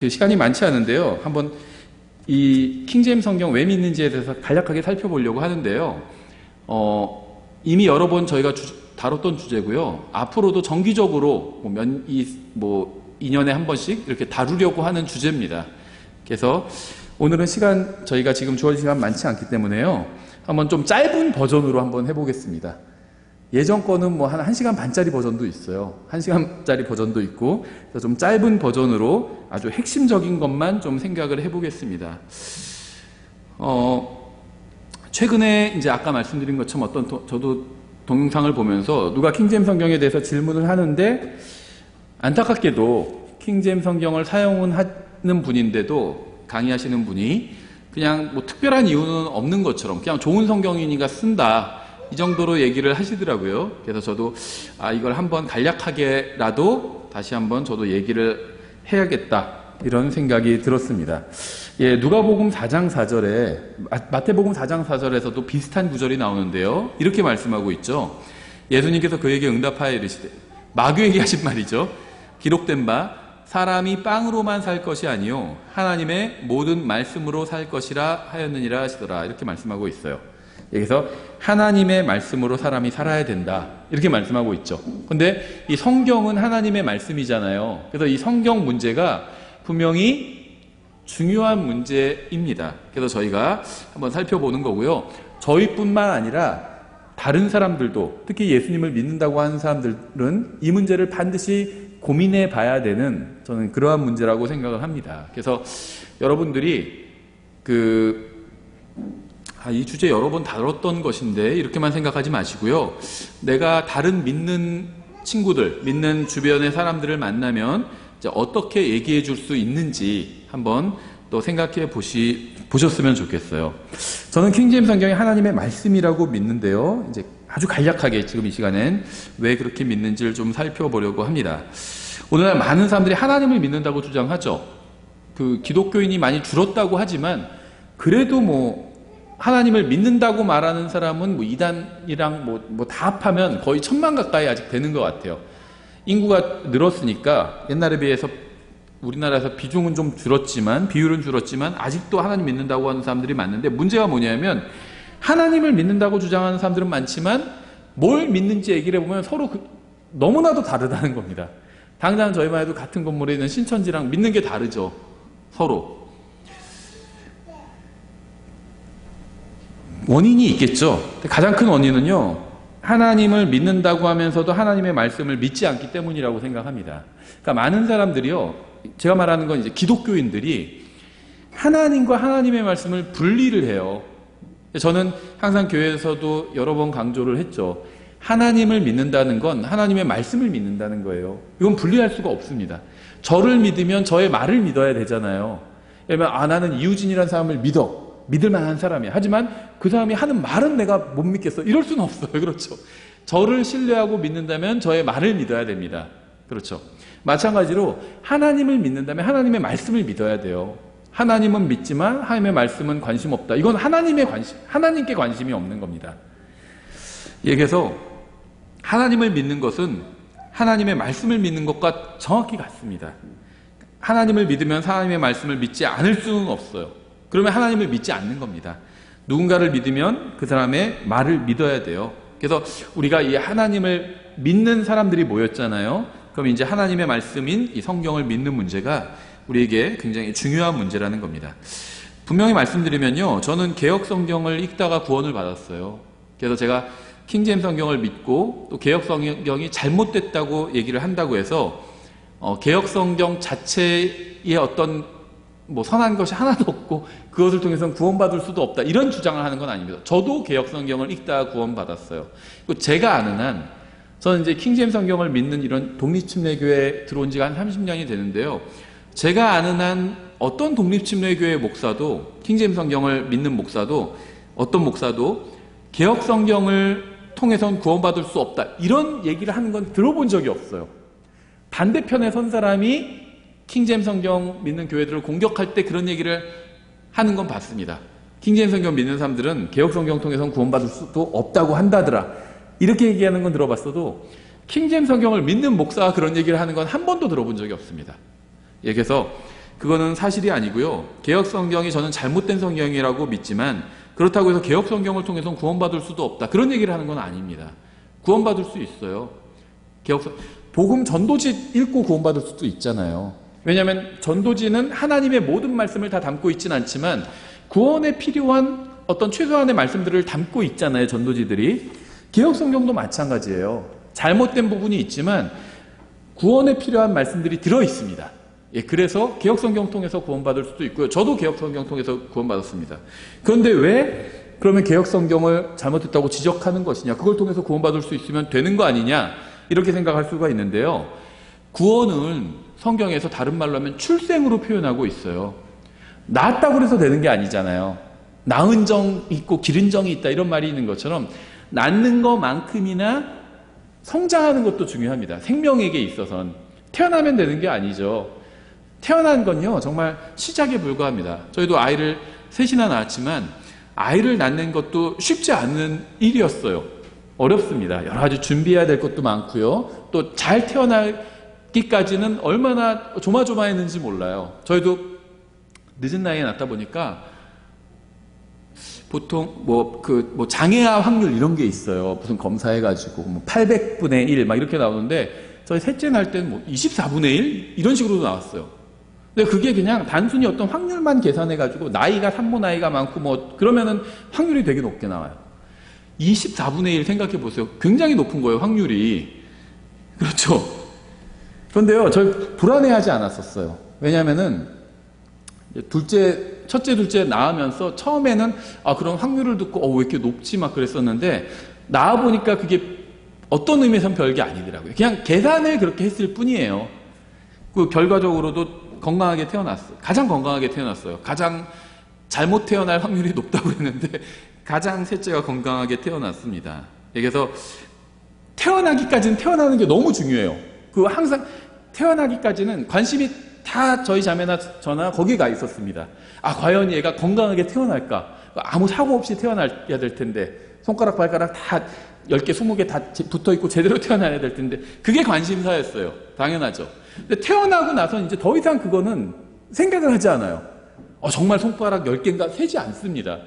시간이 많지 않은데요. 한번 이 킹제임스 성경 왜 믿는지에 대해서 간략하게 살펴보려고 하는데요. 이미 여러 번 저희가 다뤘던 주제고요. 앞으로도 정기적으로 2년에 한 번씩 이렇게 다루려고 하는 주제입니다. 그래서 오늘은 저희가 지금 주어진 시간 많지 않기 때문에요. 한번 좀 짧은 버전으로 한번 해보겠습니다. 예전 거는 한 1시간 반짜리 버전도 있어요. 1시간짜리 버전도 있고, 그래서 좀 짧은 버전으로 아주 핵심적인 것만 좀 생각을 해보겠습니다. 최근에 이제 아까 말씀드린 것처럼 저도 동영상을 보면서 누가 킹제임스 성경에 대해서 질문을 하는데, 안타깝게도 킹제임스 성경을 사용은 하는 분인데도 강의하시는 분이 그냥 특별한 이유는 없는 것처럼 그냥 좋은 성경이니까 쓴다. 이 정도로 얘기를 하시더라고요. 그래서 저도 이걸 한번 간략하게라도 다시 한번 저도 얘기를 해야겠다 이런 생각이 들었습니다. 누가복음 4장 4절에 마태복음 4장 4절에서도 비슷한 구절이 나오는데요. 이렇게 말씀하고 있죠. 예수님께서 그에게 응답하여 이르시되, 마귀에게 하신 말이죠. 기록된 바 사람이 빵으로만 살 것이 아니요 하나님의 모든 말씀으로 살 것이라 하였느니라 하시더라. 이렇게 말씀하고 있어요. 여기서 하나님의 말씀으로 사람이 살아야 된다 이렇게 말씀하고 있죠. 근데 이 성경은 하나님의 말씀이잖아요. 그래서 이 성경 문제가 분명히 중요한 문제입니다. 그래서 저희가 한번 살펴보는 거고요. 저희뿐만 아니라 다른 사람들도, 특히 예수님을 믿는다고 하는 사람들은 이 문제를 반드시 고민해 봐야 되는, 저는 그러한 문제라고 생각을 합니다. 그래서 여러분들이 이 주제 여러 번 다뤘던 것인데 이렇게만 생각하지 마시고요. 내가 다른 믿는 친구들, 믿는 주변의 사람들을 만나면 이제 어떻게 얘기해 줄 수 있는지 한번 또 생각해 보셨으면 좋겠어요. 저는 킹제임스 성경이 하나님의 말씀이라고 믿는데요. 이제 아주 간략하게 지금 이 시간엔 왜 그렇게 믿는지를 좀 살펴보려고 합니다. 오늘날 많은 사람들이 하나님을 믿는다고 주장하죠. 기독교인이 많이 줄었다고 하지만 그래도 하나님을 믿는다고 말하는 사람은 이단이랑 다 합하면 거의 1000만 가까이 아직 되는 것 같아요. 인구가 늘었으니까 옛날에 비해서 우리나라에서 비율은 줄었지만 아직도 하나님 믿는다고 하는 사람들이 많은데, 문제가 뭐냐면 하나님을 믿는다고 주장하는 사람들은 많지만 뭘 믿는지 얘기를 해보면 서로 너무나도 다르다는 겁니다. 당장 저희만 해도 같은 건물에 있는 신천지랑 믿는 게 다르죠. 서로. 원인이 있겠죠. 가장 큰 원인은요, 하나님을 믿는다고 하면서도 하나님의 말씀을 믿지 않기 때문이라고 생각합니다. 그러니까 많은 사람들이요, 제가 말하는 건 이제 기독교인들이 하나님과 하나님의 말씀을 분리를 해요. 저는 항상 교회에서도 여러 번 강조를 했죠. 하나님을 믿는다는 건 하나님의 말씀을 믿는다는 거예요. 이건 분리할 수가 없습니다. 저를 믿으면 저의 말을 믿어야 되잖아요. 예를 들면 나는 이우진이라는 사람을 믿을 만한 사람이야. 하지만 그 사람이 하는 말은 내가 못 믿겠어. 이럴 수는 없어요. 그렇죠. 저를 신뢰하고 믿는다면 저의 말을 믿어야 됩니다. 그렇죠. 마찬가지로 하나님을 믿는다면 하나님의 말씀을 믿어야 돼요. 하나님은 믿지만 하나님의 말씀은 관심 없다. 이건 하나님께 관심이 없는 겁니다. 그래서 하나님을 믿는 것은 하나님의 말씀을 믿는 것과 정확히 같습니다. 하나님을 믿으면 하나님의 말씀을 믿지 않을 수는 없어요. 그러면 하나님을 믿지 않는 겁니다. 누군가를 믿으면 그 사람의 말을 믿어야 돼요. 그래서 우리가 이 하나님을 믿는 사람들이 모였잖아요. 그럼 이제 하나님의 말씀인 이 성경을 믿는 문제가 우리에게 굉장히 중요한 문제라는 겁니다. 분명히 말씀드리면요, 저는 개역 성경을 읽다가 구원을 받았어요. 그래서 제가 킹제임스 성경을 믿고 또 개역 성경이 잘못됐다고 얘기를 한다고 해서 개역 성경 자체에 어떤 선한 것이 하나도 없고 그것을 통해서는 구원받을 수도 없다, 이런 주장을 하는 건 아닙니다. 저도 개역 성경을 읽다가 구원받았어요. 그리고 제가 아는 한, 저는 이제 킹제임스 성경을 믿는 이런 독립침례교회에 들어온 지가 한 30년이 되는데요. 제가 아는 한 어떤 독립침례교회 목사도, 킹제임스 성경을 믿는 목사도, 어떤 목사도 개역 성경을 통해서는 구원받을 수 없다, 이런 얘기를 하는 건 들어본 적이 없어요. 반대편에 선 사람이 킹제임스 성경 믿는 교회들을 공격할 때 그런 얘기를 하는 건 봤습니다. 킹제임스 성경 믿는 사람들은 개역 성경 통해서는 구원받을 수도 없다고 한다더라, 이렇게 얘기하는 건 들어봤어도 킹제임스 성경을 믿는 목사가 그런 얘기를 하는 건 한 번도 들어본 적이 없습니다. 그래서 그거는 사실이 아니고요. 개혁 성경이 저는 잘못된 성경이라고 믿지만 그렇다고 해서 개혁 성경을 통해서 구원받을 수도 없다. 그런 얘기를 하는 건 아닙니다. 구원받을 수 있어요. 복음 전도지 읽고 구원받을 수도 있잖아요. 왜냐하면 전도지는 하나님의 모든 말씀을 다 담고 있진 않지만 구원에 필요한 어떤 최소한의 말씀들을 담고 있잖아요. 전도지들이. 개혁 성경도 마찬가지예요. 잘못된 부분이 있지만 구원에 필요한 말씀들이 들어있습니다. 예, 그래서 개혁 성경 통해서 구원받을 수도 있고요. 저도 개혁 성경 통해서 구원받았습니다. 그런데 왜 그러면 개혁 성경을 잘못했다고 지적하는 것이냐? 그걸 통해서 구원받을 수 있으면 되는 거 아니냐? 이렇게 생각할 수가 있는데요. 구원은 성경에서 다른 말로 하면 출생으로 표현하고 있어요. 낳았다고 해서 되는 게 아니잖아요. 낳은 정 있고 기른 정이 있다 이런 말이 있는 것처럼 낳는 것만큼이나 성장하는 것도 중요합니다. 생명에게 있어서는. 태어나면 되는 게 아니죠. 태어난 건요 정말 시작에 불과합니다. 저희도 아이를 셋이나 낳았지만 아이를 낳는 것도 쉽지 않은 일이었어요. 어렵습니다. 여러 가지 준비해야 될 것도 많고요. 또 잘 태어나기까지는 얼마나 조마조마했는지 몰라요. 저희도 늦은 나이에 낳다 보니까 보통 장애아 확률 이런 게 있어요. 무슨 검사해가지고 800분의 1 막 이렇게 나오는데 저희 셋째 날 때는 24분의 1 이런 식으로도 나왔어요. 근데 그게 그냥 단순히 어떤 확률만 계산해가지고 나이가 산모 나이가 많고 그러면은 확률이 되게 높게 나와요. 24분의 1 생각해 보세요. 굉장히 높은 거예요, 확률이. 그렇죠? 그런데요, 저희 불안해하지 않았었어요. 왜냐면은 첫째, 둘째 낳으면서 처음에는 그런 확률을 듣고 왜 이렇게 높지 막 그랬었는데 낳아보니까 그게 어떤 의미에서는 별게 아니더라고요. 그냥 계산을 그렇게 했을 뿐이에요. 그 결과적으로도 건강하게 태어났어요. 가장 건강하게 태어났어요. 가장 잘못 태어날 확률이 높다고 했는데 가장 셋째가 건강하게 태어났습니다. 그래서 태어나기까지는 태어나는 게 너무 중요해요. 항상 태어나기까지는 관심이 다 저희 자매나 저나 거기 가 있었습니다. 과연 얘가 건강하게 태어날까? 아무 사고 없이 태어나야 될 텐데 손가락 발가락 다 10개, 20개 다 붙어있고 제대로 태어나야 될 텐데 그게 관심사였어요. 당연하죠. 근데 태어나고 나서 이제 더 이상 그거는 생각을 하지 않아요. 정말 손가락 10개인가 세지 않습니다.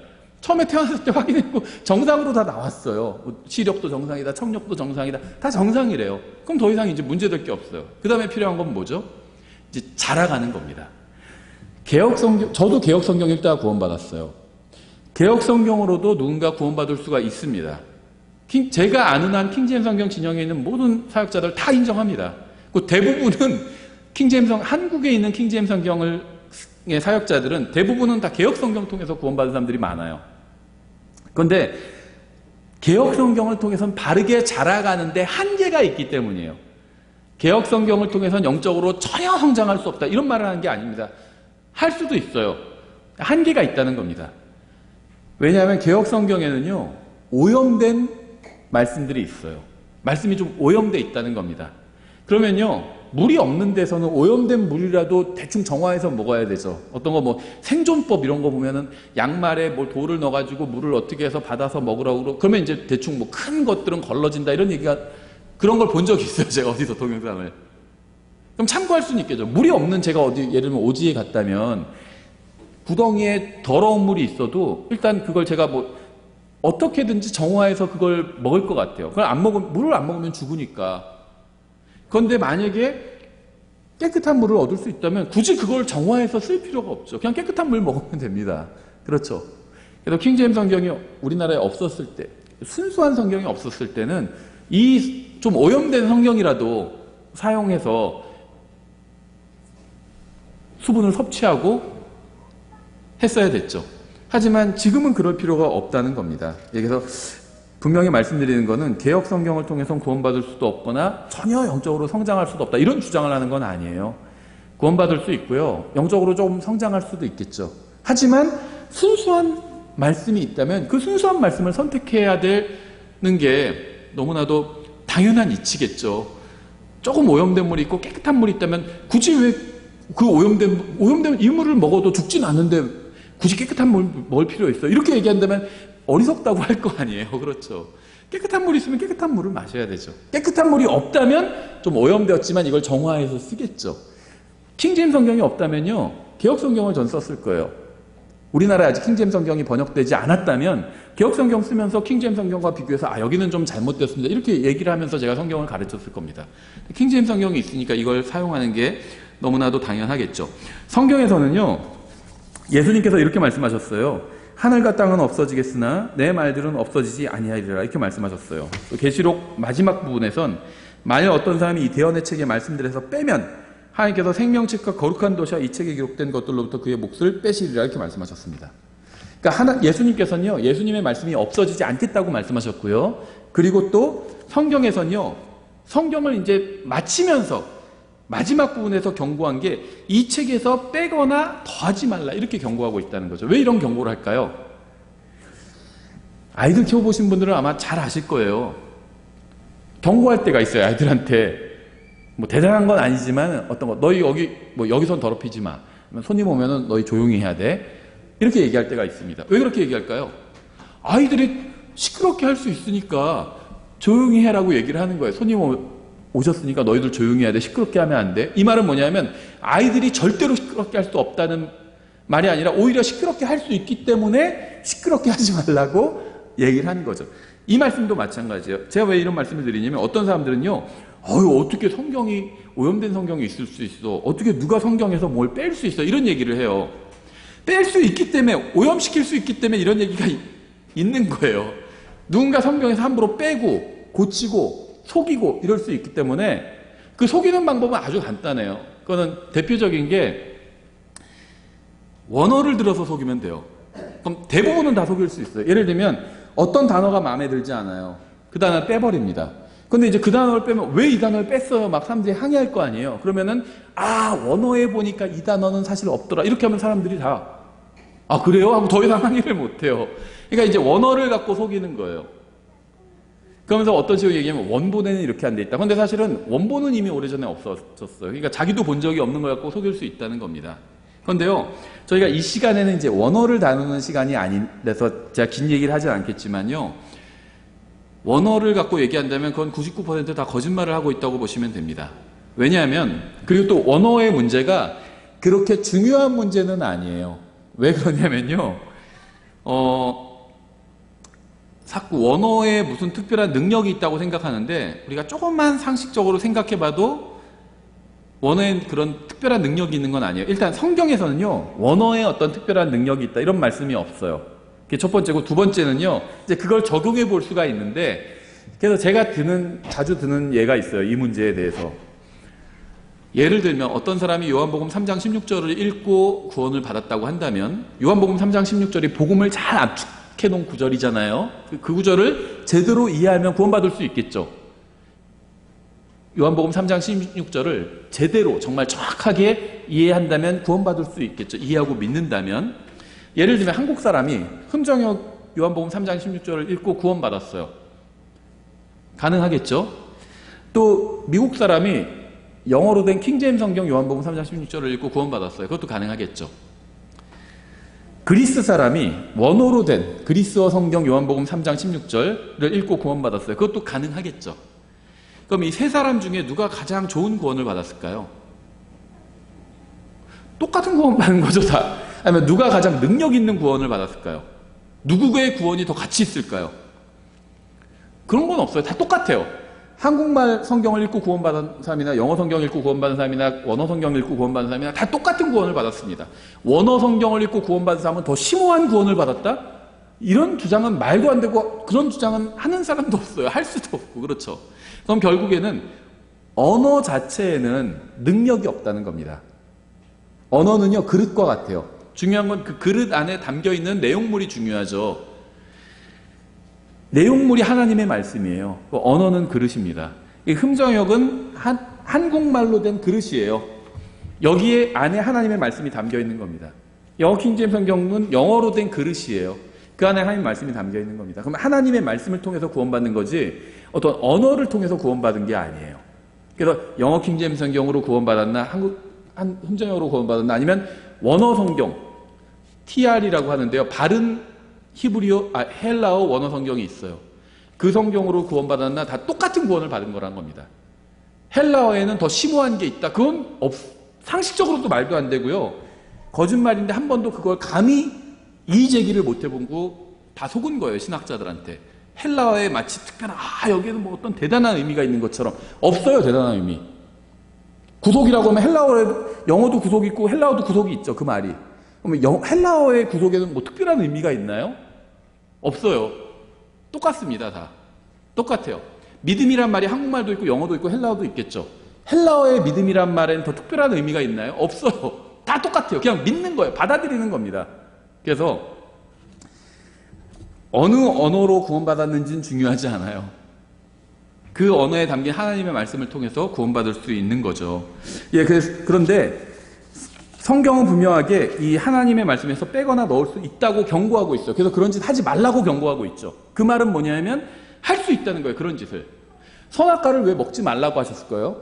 처음에 태어났을 때 확인했고 정상으로 다 나왔어요. 시력도 정상이다, 청력도 정상이다, 다 정상이래요. 그럼 더 이상 이제 문제될 게 없어요. 그 다음에 필요한 건 뭐죠? 이제 자라가는 겁니다. 저도 개혁 성경 읽다가 구원받았어요. 개혁 성경으로도 누군가 구원받을 수가 있습니다. 제가 아는 한 킹제임스 성경 진영에 있는 모든 사역자들 다 인정합니다. 그 대부분은 한국에 있는 킹제임스 성경의 사역자들은 대부분은 다 개혁 성경 통해서 구원받은 사람들이 많아요. 그런데 개혁 성경을 통해서는 바르게 자라가는데 한계가 있기 때문이에요. 개혁 성경을 통해서는 영적으로 전혀 성장할 수 없다 이런 말을 하는 게 아닙니다. 할 수도 있어요. 한계가 있다는 겁니다. 왜냐하면 개혁 성경에는요 오염된 말씀들이 있어요. 말씀이 좀 오염돼 있다는 겁니다. 그러면요 물이 없는 데서는 오염된 물이라도 대충 정화해서 먹어야 되죠. 어떤 거 생존법 이런 거 보면은 양말에 돌을 넣어가지고 물을 어떻게 해서 받아서 먹으라고 그러면 이제 대충 큰 것들은 걸러진다 이런 얘기가 그런 걸 본 적이 있어요. 제가 어디서 동영상을. 그럼 참고할 수는 있겠죠. 물이 없는 제가 예를 들면 오지에 갔다면 구덩이에 더러운 물이 있어도 일단 그걸 제가 어떻게든지 정화해서 그걸 먹을 것 같아요. 물을 안 먹으면 죽으니까. 그런데 만약에 깨끗한 물을 얻을 수 있다면 굳이 그걸 정화해서 쓸 필요가 없죠. 그냥 깨끗한 물 먹으면 됩니다. 그렇죠. 그래서 킹제임스 성경이 우리나라에 없었을 때, 순수한 성경이 없었을 때는 이 좀 오염된 성경이라도 사용해서 수분을 섭취하고 했어야 됐죠. 하지만 지금은 그럴 필요가 없다는 겁니다. 그래서 분명히 말씀드리는 것은 개혁 성경을 통해서는 구원받을 수도 없거나 전혀 영적으로 성장할 수도 없다 이런 주장을 하는 건 아니에요. 구원받을 수 있고요. 영적으로 조금 성장할 수도 있겠죠. 하지만 순수한 말씀이 있다면 그 순수한 말씀을 선택해야 되는 게 너무나도 당연한 이치겠죠. 조금 오염된 물이 있고 깨끗한 물이 있다면 굳이 왜 그 오염된 이 물을 먹어도 죽진 않는데 굳이 깨끗한 물 먹을 필요 있어? 이렇게 얘기한다면 어리석다고 할 거 아니에요. 그렇죠. 깨끗한 물이 있으면 깨끗한 물을 마셔야 되죠. 깨끗한 물이 없다면 좀 오염되었지만 이걸 정화해서 쓰겠죠. 킹제임스 성경이 없다면요, 개혁 성경을 전 썼을 거예요. 우리나라에 아직 킹제임스 성경이 번역되지 않았다면 개혁 성경 쓰면서 킹제임스 성경과 비교해서 여기는 좀 잘못됐습니다, 이렇게 얘기를 하면서 제가 성경을 가르쳤을 겁니다. 킹제임스 성경이 있으니까 이걸 사용하는 게 너무나도 당연하겠죠. 성경에서는요, 예수님께서 이렇게 말씀하셨어요. 하늘과 땅은 없어지겠으나 내 말들은 없어지지 아니하리라, 이렇게 말씀하셨어요. 계시록 마지막 부분에선 만일 어떤 사람이 이 대언의 책의 말씀들에서 빼면 하나님께서 생명책과 거룩한 도시와 이 책에 기록된 것들로부터 그의 몫을 빼시리라, 이렇게 말씀하셨습니다. 그러니까 예수님께서는요, 예수님의 말씀이 없어지지 않겠다고 말씀하셨고요. 그리고 또 성경에서는요, 성경을 이제 마치면서 마지막 부분에서 경고한 게 이 책에서 빼거나 더하지 말라, 이렇게 경고하고 있다는 거죠. 왜 이런 경고를 할까요? 아이들 키워보신 분들은 아마 잘 아실 거예요. 경고할 때가 있어요, 아이들한테. 뭐 대단한 건 아니지만 어떤 거, 너희 여기선 더럽히지 마, 손님 오면은 너희 조용히 해야 돼, 이렇게 얘기할 때가 있습니다. 왜 그렇게 얘기할까요? 아이들이 시끄럽게 할 수 있으니까 조용히 해라고 얘기를 하는 거예요. 손님 오셨으니까 너희들 조용히 해야 돼, 시끄럽게 하면 안 돼. 이 말은 뭐냐면 아이들이 절대로 시끄럽게 할 수 없다는 말이 아니라 오히려 시끄럽게 할 수 있기 때문에 시끄럽게 하지 말라고 얘기를 하는 거죠. 이 말씀도 마찬가지예요. 제가 왜 이런 말씀을 드리냐면 어떤 사람들은요, 어떻게 성경이 오염된 성경이 있을 수 있어, 어떻게 누가 성경에서 뭘 뺄 수 있어, 이런 얘기를 해요. 뺄 수 있기 때문에, 오염시킬 수 있기 때문에 이런 얘기가 있는 거예요. 누군가 성경에서 함부로 빼고 고치고 속이고 이럴 수 있기 때문에 그 속이는 방법은 아주 간단해요. 그거는 대표적인 게 원어를 들어서 속이면 돼요. 그럼 대부분은 다 속일 수 있어요. 예를 들면 어떤 단어가 마음에 들지 않아요. 그 단어를 빼버립니다. 근데 이제 그 단어를 빼면 왜 이 단어를 뺐어요? 막 사람들이 항의할 거 아니에요. 그러면은 원어에 보니까 이 단어는 사실 없더라, 이렇게 하면 사람들이 다 그래요? 하고 더 이상 항의를 못 해요. 그러니까 이제 원어를 갖고 속이는 거예요. 그러면서 어떤 식으로 얘기하면 원본에는 이렇게 안 돼 있다. 근데 사실은 원본은 이미 오래전에 없어졌어요. 그러니까 자기도 본 적이 없는 걸 갖고 속일 수 있다는 겁니다. 그런데요, 저희가 이 시간에는 이제 원어를 다루는 시간이 아니라서 제가 긴 얘기를 하진 않겠지만요, 원어를 갖고 얘기한다면 그건 99% 다 거짓말을 하고 있다고 보시면 됩니다. 왜냐하면, 그리고 또 원어의 문제가 그렇게 중요한 문제는 아니에요. 왜 그러냐면요, 자꾸 원어에 무슨 특별한 능력이 있다고 생각하는데, 우리가 조금만 상식적으로 생각해봐도 원어에 그런 특별한 능력이 있는 건 아니에요. 일단 성경에서는요, 원어에 어떤 특별한 능력이 있다, 이런 말씀이 없어요. 그게 첫 번째고, 두 번째는요, 이제 그걸 적용해 볼 수가 있는데, 그래서 제가 자주 드는 예가 있어요, 이 문제에 대해서. 예를 들면 어떤 사람이 요한복음 3장 16절을 읽고 구원을 받았다고 한다면, 요한복음 3장 16절이 복음을 잘 압축해 놓은 구절이잖아요. 그 구절을 제대로 이해하면 구원받을 수 있겠죠. 요한복음 3장 16절을 제대로 정말 정확하게 이해한다면 구원받을 수 있겠죠. 이해하고 믿는다면. 예를 들면 한국 사람이 흥정혁 요한복음 3장 16절을 읽고 구원받았어요. 가능하겠죠. 또 미국 사람이 영어로 된 킹제임스 성경 요한복음 3장 16절을 읽고 구원받았어요. 그것도 가능하겠죠. 그리스 사람이 원어로 된 그리스어 성경 요한복음 3장 16절을 읽고 구원받았어요. 그것도 가능하겠죠. 그럼 이 세 사람 중에 누가 가장 좋은 구원을 받았을까요? 똑같은 구원 받는 거죠, 다. 아니면 누가 가장 능력 있는 구원을 받았을까요? 누구의 구원이 더 가치 있을까요? 그런 건 없어요. 다 똑같아요. 한국말 성경을 읽고 구원받은 사람이나 영어 성경을 읽고 구원받은 사람이나 원어 성경을 읽고 구원받은 사람이나 다 똑같은 구원을 받았습니다. 원어 성경을 읽고 구원받은 사람은 더 심오한 구원을 받았다? 이런 주장은 말도 안 되고, 그런 주장은 하는 사람도 없어요. 할 수도 없고. 그렇죠. 그럼 결국에는 언어 자체에는 능력이 없다는 겁니다. 언어는요, 그릇과 같아요. 중요한 건 그 그릇 안에 담겨있는 내용물이 중요하죠. 내용물이 하나님의 말씀이에요. 언어는 그릇입니다. 이 흥정역은 한국말로 된 그릇이에요. 여기에 안에 하나님의 말씀이 담겨있는 겁니다. 영어 킹제임스 성경은 영어로 된 그릇이에요. 그 안에 하나님의 말씀이 담겨있는 겁니다. 그럼 하나님의 말씀을 통해서 구원받는 거지 어떤 언어를 통해서 구원받은 게 아니에요. 그래서 영어 킹제임스 성경으로 구원받았나, 흥정역으로 구원받았나, 아니면 원어 성경 TR이라고 하는데요, 바른 헬라어 원어 성경이 있어요. 그 성경으로 구원받았나, 다 똑같은 구원을 받은 거란 겁니다. 헬라어에는 더 심오한 게 있다, 그건 상식적으로도 말도 안 되고요. 거짓말인데 한 번도 그걸 감히 이의 제기를 못 해본 거 다 속은 거예요, 신학자들한테. 헬라어에 마치 특별한, 여기에는 뭐 어떤 대단한 의미가 있는 것처럼. 없어요, 대단한 의미. 구속이라고 하면 헬라어에, 영어도 구속이 있고 헬라어도 구속이 있죠, 그 말이. 그러면 헬라어의 구속에는 뭐 특별한 의미가 있나요? 없어요. 똑같습니다, 다. 똑같아요. 믿음이란 말이 한국말도 있고 영어도 있고 헬라어도 있겠죠. 헬라어의 믿음이란 말에는 더 특별한 의미가 있나요? 없어요. 다 똑같아요. 그냥 믿는 거예요. 받아들이는 겁니다. 그래서 어느 언어로 구원받았는지는 중요하지 않아요. 그 언어에 담긴 하나님의 말씀을 통해서 구원받을 수 있는 거죠. 그런데 성경은 분명하게 이 하나님의 말씀에서 빼거나 넣을 수 있다고 경고하고 있어요. 그래서 그런 짓 하지 말라고 경고하고 있죠. 그 말은 뭐냐면 할 수 있다는 거예요. 그런 짓을. 선악과를 왜 먹지 말라고 하셨을까요?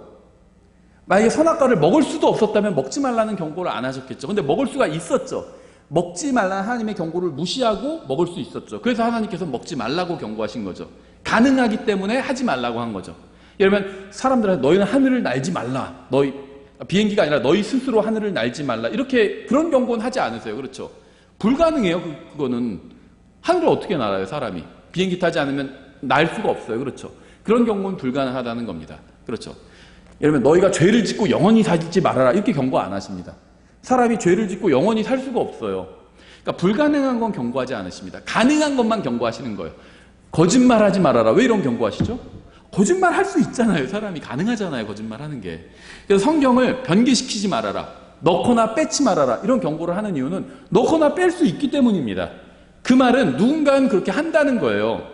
만약에 선악과를 먹을 수도 없었다면 먹지 말라는 경고를 안 하셨겠죠. 근데 먹을 수가 있었죠. 먹지 말라는 하나님의 경고를 무시하고 먹을 수 있었죠. 그래서 하나님께서 먹지 말라고 경고하신 거죠. 가능하기 때문에 하지 말라고 한 거죠. 예를 들면 사람들한테 너희는 하늘을 날지 말라. 비행기가 아니라 너희 스스로 하늘을 날지 말라. 이렇게 그런 경고는 하지 않으세요. 그렇죠. 불가능해요. 그거는. 하늘을 어떻게 날아요, 사람이. 비행기 타지 않으면 날 수가 없어요. 그렇죠. 그런 경고는 불가능하다는 겁니다. 그렇죠. 예를 들면 너희가 죄를 짓고 영원히 살지 말아라. 이렇게 경고 안 하십니다. 사람이 죄를 짓고 영원히 살 수가 없어요. 그러니까 불가능한 건 경고하지 않으십니다. 가능한 것만 경고하시는 거예요. 거짓말하지 말아라. 왜 이런 경고하시죠? 거짓말 할 수 있잖아요. 사람이 가능하잖아요. 거짓말하는 게. 그래서 성경을 변개시키지 말아라. 넣거나 빼지 말아라. 이런 경고를 하는 이유는 넣거나 뺄 수 있기 때문입니다. 그 말은 누군가는 그렇게 한다는 거예요.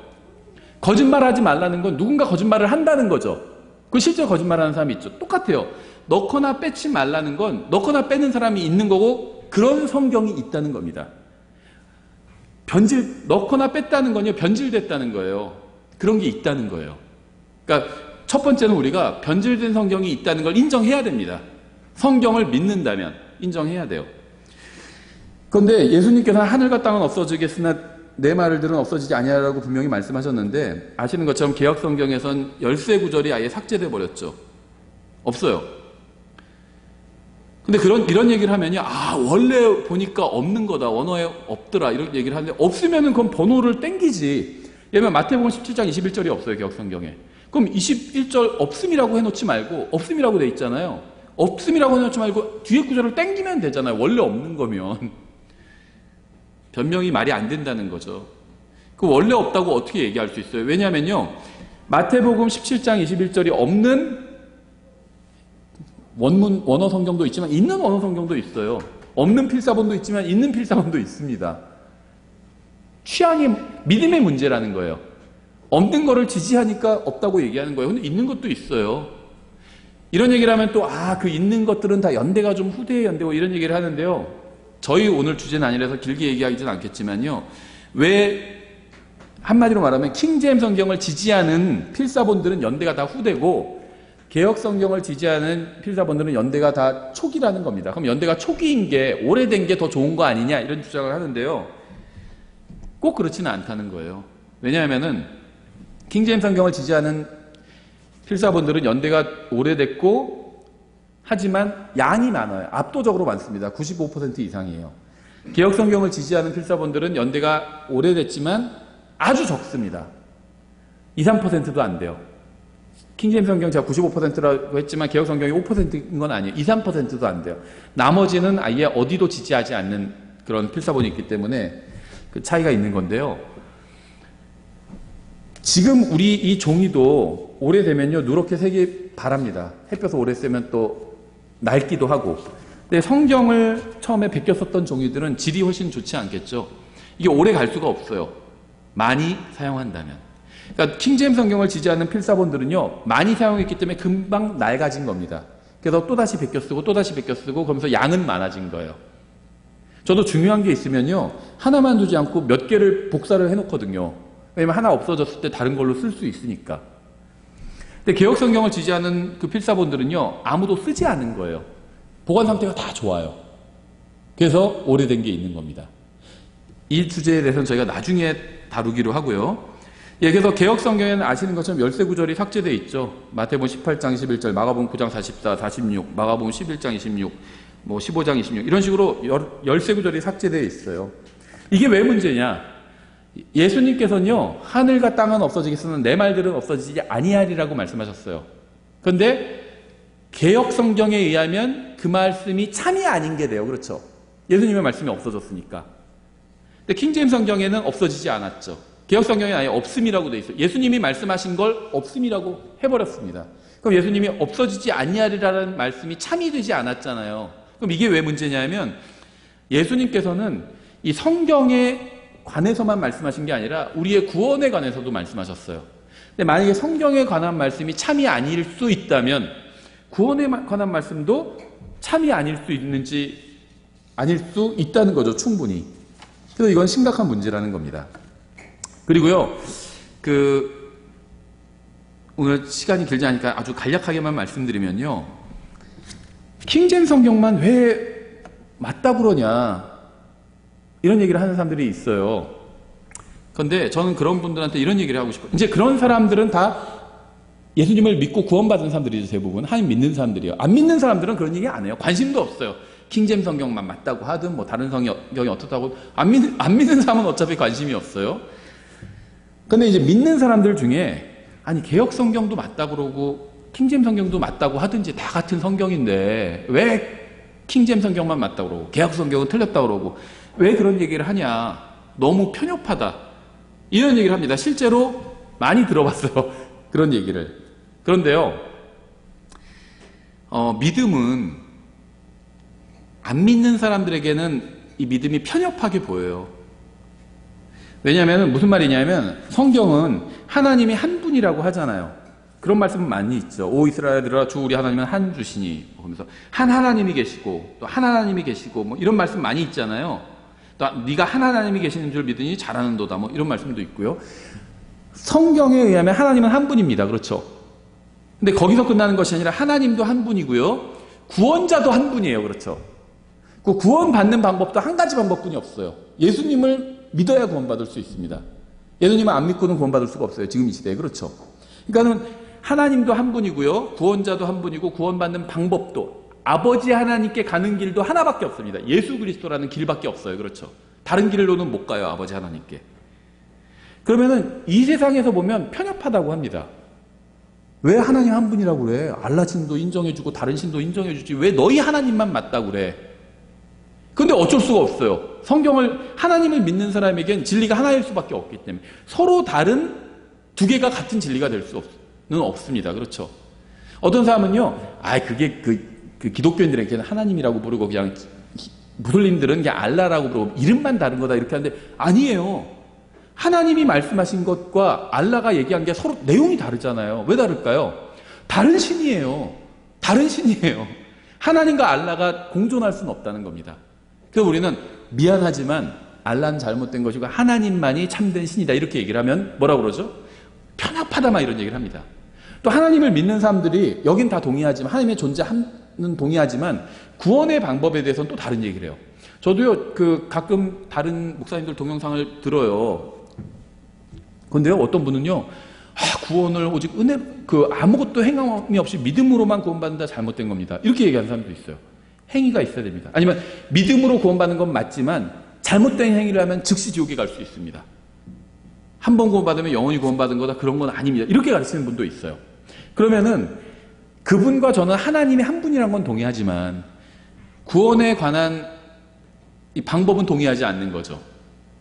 거짓말하지 말라는 건 누군가 거짓말을 한다는 거죠. 그 실제로 거짓말하는 사람이 있죠. 똑같아요. 넣거나 빼지 말라는 건 넣거나 빼는 사람이 있는 거고 그런 성경이 있다는 겁니다. 넣거나 뺐다는 건요, 변질됐다는 거예요. 그런 게 있다는 거예요. 그러니까 첫 번째는 우리가 변질된 성경이 있다는 걸 인정해야 됩니다. 성경을 믿는다면 인정해야 돼요. 그런데 예수님께서는 하늘과 땅은 없어지겠으나 내 말을 들은 없어지지 아니하라고 분명히 말씀하셨는데 아시는 것처럼 개역 성경에선 열쇠 구절이 아예 삭제돼 버렸죠. 없어요. 근데 이런 얘기를 하면요, 원래 보니까 없는 거다, 원어에 없더라, 이런 얘기를 하는데, 없으면은 그건 번호를 땡기지. 예를 들면 마태복음 17장 21절이 없어요, 개역 성경에. 그럼 21절 없음이라고 해놓지 말고, 없음이라고 돼 있잖아요. 없음이라고 해놓지 말고, 뒤에 구절을 땡기면 되잖아요, 원래 없는 거면. 변명이 말이 안 된다는 거죠. 그 원래 없다고 어떻게 얘기할 수 있어요? 왜냐면요, 마태복음 17장 21절이 없는 원어 성경도 있지만 있는 원어 성경도 있어요. 없는 필사본도 있지만 있는 필사본도 있습니다. 취향이 믿음의 문제라는 거예요. 없는 거를 지지하니까 없다고 얘기하는 거예요. 근데 있는 것도 있어요. 이런 얘기를 하면 또 그 있는 것들은 다 연대가 좀 후대에 연대고 이런 얘기를 하는데요. 저희 오늘 주제는 아니라서 길게 얘기하지는 않겠지만요. 왜 한마디로 말하면 킹제임 성경을 지지하는 필사본들은 연대가 다 후대고 개역 성경을 지지하는 필사본들은 연대가 다 초기라는 겁니다. 그럼 연대가 초기인 게 오래된 게 더 좋은 거 아니냐 이런 주장을 하는데요. 꼭 그렇지는 않다는 거예요. 왜냐하면은 킹제임 성경을 지지하는 필사본들은 연대가 오래됐고 하지만 양이 많아요. 압도적으로 많습니다. 95% 이상이에요. 개역 성경을 지지하는 필사본들은 연대가 오래됐지만 아주 적습니다. 2, 3%도 안 돼요. 킹제임 성경 제가 95%라고 했지만 개역 성경이 5%인 건 아니에요. 2, 3%도 안 돼요. 나머지는 아예 어디도 지지하지 않는 그런 필사본이 있기 때문에 그 차이가 있는 건데요. 지금 우리 이 종이도 오래되면요 누렇게 새기 바랍니다. 햇볕을 오래 쐬면 또 낡기도 하고. 근데 성경을 처음에 베꼈었던 종이들은 질이 훨씬 좋지 않겠죠. 이게 오래 갈 수가 없어요. 많이 사용한다면. 그러니까 킹제임 성경을 지지하는 필사본들은요 많이 사용했기 때문에 금방 낡아진 겁니다. 그래서 또다시 베껴 쓰고 또다시 베껴 쓰고 그러면서 양은 많아진 거예요. 저도 중요한 게 있으면요 하나만 두지 않고 몇 개를 복사를 해놓거든요. 왜냐면 하나 없어졌을 때 다른 걸로 쓸 수 있으니까. 근데 개역 성경을 지지하는 그 필사본들은요 아무도 쓰지 않은 거예요. 보관 상태가 다 좋아요. 그래서 오래된 게 있는 겁니다. 이 주제에 대해서는 저희가 나중에 다루기로 하고요. 예, 그래서 개혁 성경에는 아시는 것처럼 열세 구절이 삭제되어 있죠. 마태복음 18장 21절, 마가복음 9장 44, 46, 마가복음 11장 26, 뭐 15장 26 이런 식으로 열세 구절이 삭제되어 있어요. 이게 왜 문제냐? 예수님께서는요, 하늘과 땅은 없어지겠으나 내 말들은 없어지지 아니하리라고 말씀하셨어요. 그런데 개혁 성경에 의하면 그 말씀이 참이 아닌 게 돼요. 그렇죠? 예수님의 말씀이 없어졌으니까. 근데 킹제임스 성경에는 없어지지 않았죠. 개혁 성경에 아예 없음이라고 돼 있어요. 예수님이 말씀하신 걸 없음이라고 해버렸습니다. 그럼 예수님이 없어지지 아니하리라는 말씀이 참이 되지 않았잖아요. 그럼 이게 왜 문제냐면 예수님께서는 이 성경에 관해서만 말씀하신 게 아니라 우리의 구원에 관해서도 말씀하셨어요. 근데 만약에 성경에 관한 말씀이 참이 아닐 수 있다면 구원에 관한 말씀도 참이 아닐 수 있다는 거죠. 충분히. 그래서 이건 심각한 문제라는 겁니다. 그리고요, 오늘 시간이 길지 않으니까 아주 간략하게만 말씀드리면요. 킹제임스 성경만 왜 맞다 그러냐. 이런 얘기를 하는 사람들이 있어요. 그런데 저는 그런 분들한테 이런 얘기를 하고 싶어요. 이제 그런 사람들은 다 예수님을 믿고 구원받은 사람들이죠, 대부분. 하나님 믿는 사람들이요. 안 믿는 사람들은 그런 얘기 안 해요. 관심도 없어요. 킹제임스 성경만 맞다고 하든, 뭐 다른 성경이 어떻다고. 안 믿는 사람은 어차피 관심이 없어요. 근데 이제 믿는 사람들 중에, 아니, 개혁 성경도 맞다고 그러고, 킹제임스 성경도 맞다고 하든지 다 같은 성경인데, 왜 킹제임스 성경만 맞다고 그러고, 개혁 성경은 틀렸다고 그러고, 왜 그런 얘기를 하냐. 너무 편협하다. 이런 얘기를 합니다. 실제로 많이 들어봤어요. 그런 얘기를. 그런데요, 믿음은 안 믿는 사람들에게는 이 믿음이 편협하게 보여요. 왜냐하면 무슨 말이냐면 성경은 하나님이 한 분이라고 하잖아요. 그런 말씀은 많이 있죠. 오 이스라엘들아 주 우리 하나님은 한 주시니 그러면서 한 하나님이 계시고 또 한 하나님이 계시고 뭐 이런 말씀 많이 있잖아요. 또 네가 한 하나님이 계시는 줄 믿으니 잘하는도다 뭐 이런 말씀도 있고요. 성경에 의하면 하나님은 한 분입니다. 그렇죠? 근데 거기서 끝나는 것이 아니라 하나님도 한 분이고요. 구원자도 한 분이에요. 그렇죠? 그 구원받는 방법도 한 가지 방법뿐이 없어요. 예수님을 믿어야 구원받을 수 있습니다. 예수님을 안 믿고는 구원받을 수가 없어요. 지금 이 시대에. 그렇죠? 그러니까는 하나님도 한 분이고요. 구원자도 한 분이고 구원받는 방법도 아버지 하나님께 가는 길도 하나밖에 없습니다. 예수 그리스도라는 길밖에 없어요. 그렇죠? 다른 길로는 못 가요. 아버지 하나님께. 그러면은 이 세상에서 보면 편협하다고 합니다. 왜 하나님 한 분이라고 그래? 알라 신도 인정해주고 다른 신도 인정해주지. 왜 너희 하나님만 맞다고 그래? 근데 어쩔 수가 없어요. 성경을 하나님을 믿는 사람에겐 진리가 하나일 수밖에 없기 때문에 서로 다른 두 개가 같은 진리가 될 수는 없습니다. 그렇죠? 어떤 사람은요, 그게 그 기독교인들에게는 하나님이라고 부르고 그냥 무슬림들은 그냥 알라라고 부르고 이름만 다른 거다 이렇게 하는데 아니에요. 하나님이 말씀하신 것과 알라가 얘기한 게 서로 내용이 다르잖아요. 왜 다를까요? 다른 신이에요. 다른 신이에요. 하나님과 알라가 공존할 수는 없다는 겁니다. 그래서 우리는 미안하지만 알라는 잘못된 것이고 하나님만이 참된 신이다 이렇게 얘기를 하면 뭐라고 그러죠? 편협하다 막 이런 얘기를 합니다. 또 하나님을 믿는 사람들이 여긴 다 동의하지만 하나님의 존재는 동의하지만 구원의 방법에 대해서는 또 다른 얘기를 해요. 저도요 가끔 다른 목사님들 동영상을 들어요. 그런데요 어떤 분은요 구원을 오직 은혜 아무것도 행함이 없이 믿음으로만 구원받는다 잘못된 겁니다. 이렇게 얘기하는 사람도 있어요. 행위가 있어야 됩니다. 아니면 믿음으로 구원받는 건 맞지만 잘못된 행위를 하면 즉시 지옥에 갈 수 있습니다. 한 번 구원받으면 영원히 구원받은 거다 그런 건 아닙니다. 이렇게 가르치는 분도 있어요. 그러면은 그분과 저는 하나님이 한 분이란 건 동의하지만 구원에 관한 이 방법은 동의하지 않는 거죠.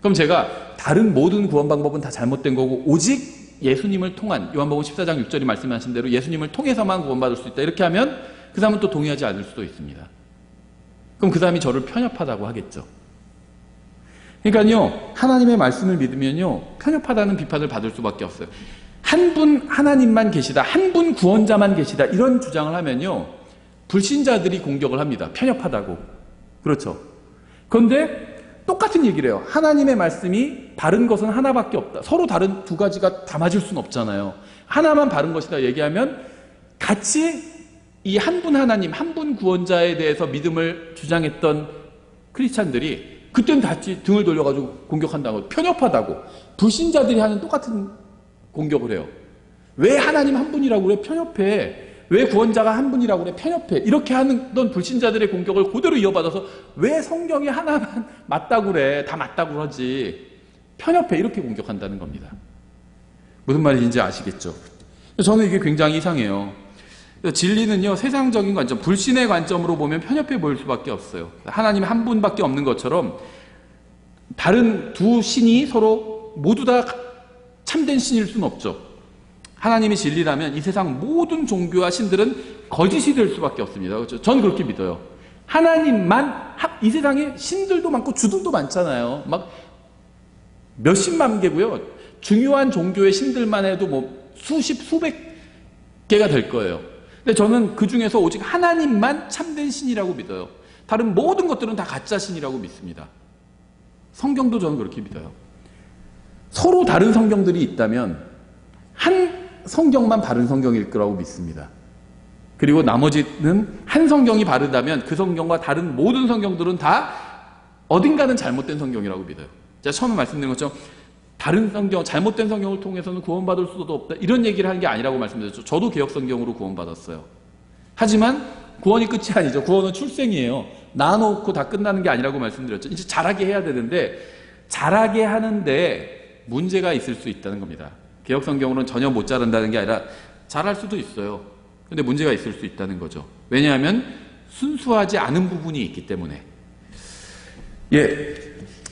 그럼 제가 다른 모든 구원 방법은 다 잘못된 거고 오직 예수님을 통한 요한복음 14장 6절이 말씀하신 대로 예수님을 통해서만 구원받을 수 있다 이렇게 하면 그 사람은 또 동의하지 않을 수도 있습니다. 그럼 그 사람이 저를 편협하다고 하겠죠. 그러니까요 하나님의 말씀을 믿으면요 편협하다는 비판을 받을 수밖에 없어요. 한 분 하나님만 계시다, 한 분 구원자만 계시다 이런 주장을 하면요 불신자들이 공격을 합니다. 편협하다고. 그렇죠. 그런데 똑같은 얘기를 해요. 하나님의 말씀이 바른 것은 하나밖에 없다. 서로 다른 두 가지가 다 맞을 수는 없잖아요. 하나만 바른 것이다 얘기하면 같이 이 한 분 하나님, 한 분 구원자에 대해서 믿음을 주장했던 크리스찬들이 그때는 같이 등을 돌려가지고 공격한다고, 편협하다고, 불신자들이 하는 똑같은 공격을 해요. 왜 하나님 한 분이라고 그래? 편협해. 왜 구원자가 한 분이라고 그래? 편협해. 이렇게 하는 불신자들의 공격을 그대로 이어받아서 왜 성경이 하나만 맞다고 그래? 다 맞다고 그러지. 편협해. 이렇게 공격한다는 겁니다. 무슨 말인지 아시겠죠? 저는 이게 굉장히 이상해요. 진리는요, 세상적인 관점, 불신의 관점으로 보면 편협해 보일 수밖에 없어요. 하나님 한 분밖에 없는 것처럼 다른 두 신이 서로 모두 다 참된 신일 수는 없죠. 하나님이 진리라면 이 세상 모든 종교와 신들은 거짓이 될 수밖에 없습니다. 그렇죠? 저는 그렇게 믿어요. 하나님만, 이 세상에 신들도 많고 주들도 많잖아요. 막 몇십만 개고요. 중요한 종교의 신들만 해도 뭐 수십, 수백 개가 될 거예요. 근데 저는 그 중에서 오직 하나님만 참된 신이라고 믿어요. 다른 모든 것들은 다 가짜 신이라고 믿습니다. 성경도 저는 그렇게 믿어요. 서로 다른 성경들이 있다면 한 성경만 바른 성경일 거라고 믿습니다. 그리고 나머지는 한 성경이 바르다면 그 성경과 다른 모든 성경들은 다 어딘가는 잘못된 성경이라고 믿어요. 제가 처음에 말씀드린 것처럼 다른 성경, 잘못된 성경을 통해서는 구원받을 수도 없다. 이런 얘기를 하는 게 아니라고 말씀드렸죠. 저도 개혁 성경으로 구원받았어요. 하지만 구원이 끝이 아니죠. 구원은 출생이에요. 낳아놓고 다 끝나는 게 아니라고 말씀드렸죠. 이제 자라게 해야 되는데 자라게 하는데 문제가 있을 수 있다는 겁니다. 개혁 성경으로는 전혀 못 자란다는 게 아니라 자랄 수도 있어요. 근데 문제가 있을 수 있다는 거죠. 왜냐하면 순수하지 않은 부분이 있기 때문에.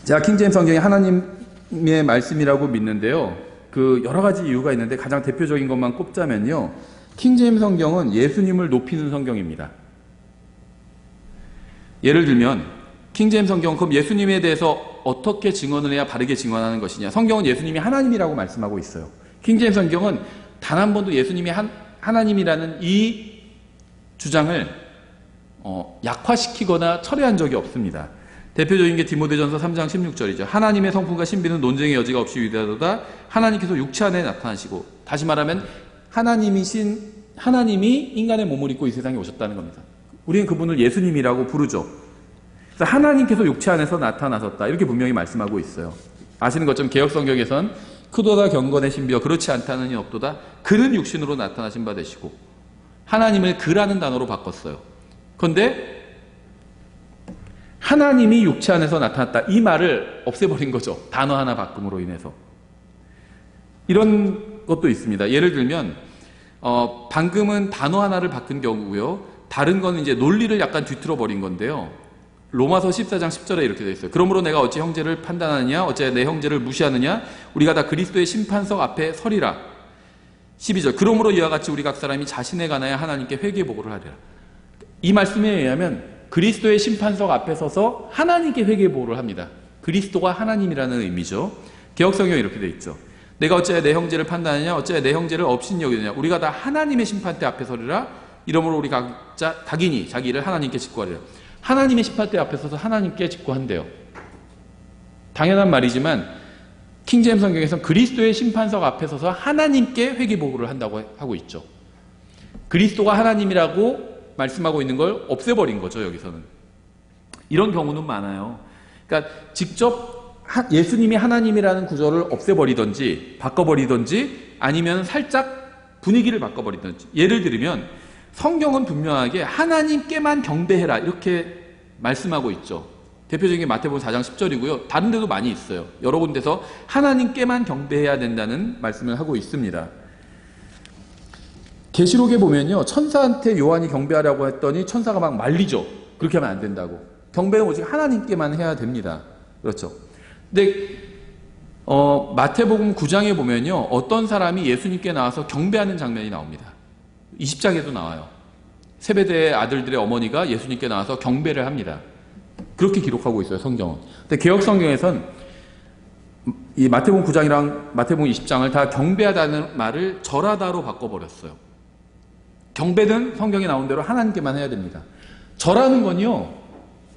제가 킹제임스 성경이 하나님의 말씀이라고 믿는데요. 그 여러 가지 이유가 있는데 가장 대표적인 것만 꼽자면요. 킹제임스 성경은 예수님을 높이는 성경입니다. 예를 들면 킹제임스 성경, 그럼 예수님에 대해서 어떻게 증언을 해야 바르게 증언하는 것이냐. 성경은 예수님이 하나님이라고 말씀하고 있어요. 킹제임스 성경은 단 한 번도 예수님이 하나님이라는 이 주장을 약화시키거나 철회한 적이 없습니다. 대표적인 게 디모데전서 3장 16절이죠. 하나님의 성품과 신비는 논쟁의 여지가 없이 위대하도다. 하나님께서 육체 안에 나타나시고, 다시 말하면 하나님이 인간의 몸을 입고 이 세상에 오셨다는 겁니다. 우리는 그분을 예수님이라고 부르죠. 그래서 하나님께서 육체 안에서 나타나셨다. 이렇게 분명히 말씀하고 있어요. 아시는 것처럼 개역성경에선 크도다 경건의 신비여 그렇지 않다는 이 없도다. 그는 육신으로 나타나신 바 되시고, 하나님을 그라는 단어로 바꿨어요. 그런데 하나님이 육체 안에서 나타났다. 이 말을 없애버린 거죠. 단어 하나 바꿈으로 인해서. 이런 것도 있습니다. 예를 들면 방금은 단어 하나를 바꾼 경우고요. 다른 거는 이제 논리를 약간 뒤틀어 버린 건데요. 로마서 14장 10절에 이렇게 되어 있어요. 그러므로 내가 어찌 형제를 판단하느냐, 어찌 내 형제를 무시하느냐, 우리가 다 그리스도의 심판석 앞에 서리라. 12절. 그러므로 이와 같이 우리 각 사람이 자신에 관하여 하나님께 회개 보고를 하리라. 이 말씀에 의하면 그리스도의 심판석 앞에 서서 하나님께 회개 보고를 합니다. 그리스도가 하나님이라는 의미죠. 개역성경에 이렇게 되어 있죠. 내가 어찌 내 형제를 판단하느냐, 어찌 내 형제를 업신 여기느냐, 우리가 다 하나님의 심판대 앞에 서리라. 이러므로 우리 각자 각인이 자기 일을 하나님께 직구하리라. 하나님의 심판대 앞에 서서 하나님께 직구한대요. 당연한 말이지만 킹제임스 성경에서는 그리스도의 심판석 앞에 서서 하나님께 회개보고를 한다고 하고 있죠. 그리스도가 하나님이라고 말씀하고 있는 걸 없애버린 거죠. 여기서는 이런 경우는 많아요. 그러니까 직접 예수님이 하나님이라는 구절을 없애버리든지 바꿔버리든지 아니면 살짝 분위기를 바꿔버리든지. 예를 들면 성경은 분명하게 하나님께만 경배해라 이렇게 말씀하고 있죠. 대표적인 게 마태복음 4장 10절이고요. 다른 데도 많이 있어요. 여러 군데서 하나님께만 경배해야 된다는 말씀을 하고 있습니다. 계시록에 보면요. 천사한테 요한이 경배하라고 했더니 천사가 막 말리죠. 그렇게 하면 안 된다고. 경배는 오직 하나님께만 해야 됩니다. 그렇죠. 근데 마태복음 9장에 보면요. 어떤 사람이 예수님께 나와서 경배하는 장면이 나옵니다. 20장에도 나와요. 세베대의 아들들의 어머니가 예수님께 나와서 경배를 합니다. 그렇게 기록하고 있어요, 성경은. 근데 개역 성경에선 이 마태복음 9장이랑 마태복음 20장을 다 경배하다는 말을 절하다로 바꿔버렸어요. 경배는 성경에 나온 대로 하나님께만 해야 됩니다. 절하는 건요,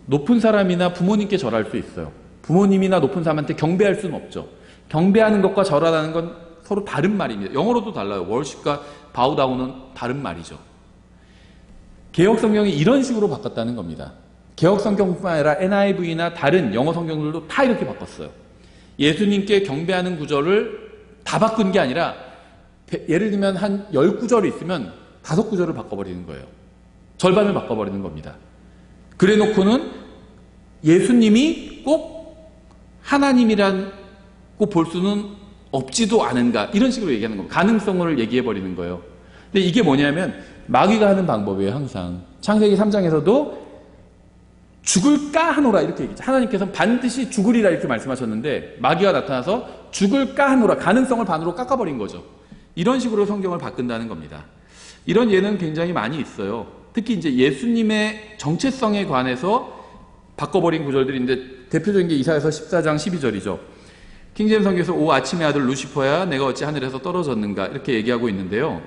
높은 사람이나 부모님께 절할 수 있어요. 부모님이나 높은 사람한테 경배할 수는 없죠. 경배하는 것과 절하다는 건 서로 다른 말입니다. 영어로도 달라요. 월십과 바우다운은 다른 말이죠. 개역 성경이 이런 식으로 바꿨다는 겁니다. 개역 성경뿐만 아니라 NIV나 다른 영어 성경들도 다 이렇게 바꿨어요. 예수님께 경배하는 구절을 다 바꾼 게 아니라 예를 들면 한 10구절이 있으면 5구절을 바꿔버리는 거예요. 절반을 바꿔버리는 겁니다. 그래 놓고는 예수님이 꼭 하나님이라고 볼 수는 없지도 않은가, 이런 식으로 얘기하는 겁니다. 가능성을 얘기해버리는 거예요. 근데 이게 뭐냐면 마귀가 하는 방법이에요. 항상 창세기 3장에서도 죽을까 하노라 이렇게 얘기했죠. 하나님께서는 반드시 죽으리라 이렇게 말씀하셨는데 마귀가 나타나서 죽을까 하노라, 가능성을 반으로 깎아버린 거죠. 이런 식으로 성경을 바꾼다는 겁니다. 이런 예는 굉장히 많이 있어요. 특히 이제 예수님의 정체성에 관해서 바꿔버린 구절들인데 대표적인 게 이사야서 14장 12절이죠. 킹제임스 성경에서 오 아침의 아들 루시퍼야 내가 어찌 하늘에서 떨어졌는가 이렇게 얘기하고 있는데요.